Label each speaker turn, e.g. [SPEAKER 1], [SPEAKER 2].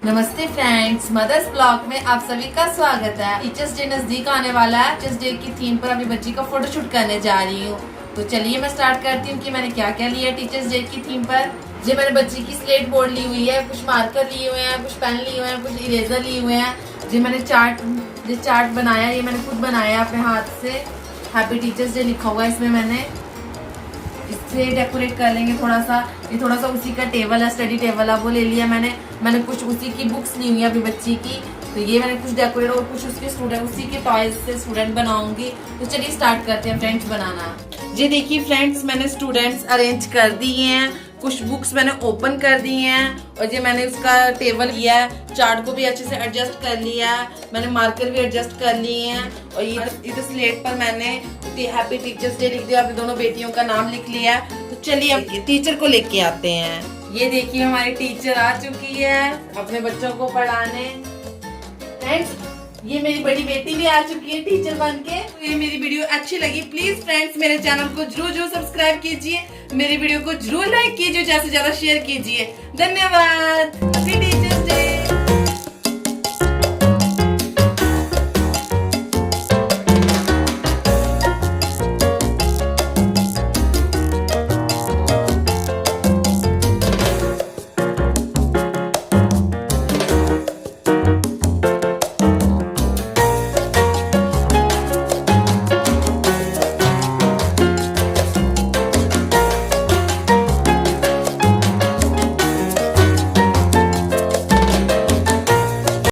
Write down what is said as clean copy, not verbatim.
[SPEAKER 1] नमस्ते friends, mother's blog में आप सभी का स्वागत है। टीचर्स डे नजदीक आने वाला है। टीचर्स डे की थीम पर अपनी बच्ची का फोटोशूट करने जा रही हूँ। तो चलिए मैं स्टार्ट करती हूँ कि मैंने क्या क्या लिया है टीचर्स डे की थीम पर। ये मैंने बच्ची की स्लेट बोर्ड ली हुई है, कुछ मार्कर लिए हुए हैं, कुछ पेन लिए हुए हैं, कुछ इरेजर लिए हुए हैं। ये मैंने चार्ट बनाया, ये मैंने खुद बनाया अपने हाथ से। हैप्पी टीचर्स डे लिखा हुआ है इसमें। मैंने इससे डेकोरेट कर लेंगे थोड़ा सा। ये थोड़ा सा उसी का टेबल है, स्टडी टेबल है, वो ले लिया मैंने कुछ उसी की बुक्स ली हुई है अपनी बच्ची की। तो ये मैंने कुछ डेकोरेट और कुछ उसके स्टूडेंट उसी के टॉयज से स्टूडेंट बनाऊंगी। तो चलिए स्टार्ट करते हैं फ्रेंड्स बनाना। ये देखिए फ्रेंड्स, मैंने स्टूडेंट्स अरेंज कर दिए हैं, कुछ बुक्स मैंने ओपन कर दी हैं और ये मैंने उसका टेबल लिया है। चार्ट को भी अच्छे से एडजस्ट कर लिया है, मैंने मार्कर भी एडजस्ट कर लिए हैं। और ये इधर स्लेट पर मैंने हैप्पी टीचर्स डे लिख दिया, अपनी दोनों बेटियों का नाम लिख लिया। तो चलिए अब टीचर को लेके आते हैं। ये देखिए हमारी टीचर आ चुकी है अपने बच्चों को पढ़ाने। फ्रेंड्स, ये मेरी बड़ी बेटी भी आ चुकी है टीचर बनके। तो ये मेरी वीडियो अच्छी लगी, प्लीज फ्रेंड्स मेरे चैनल को जरूर सब्सक्राइब कीजिए, मेरी वीडियो को जरूर लाइक कीजिए, ज्यादा से ज्यादा शेयर कीजिए। धन्यवाद।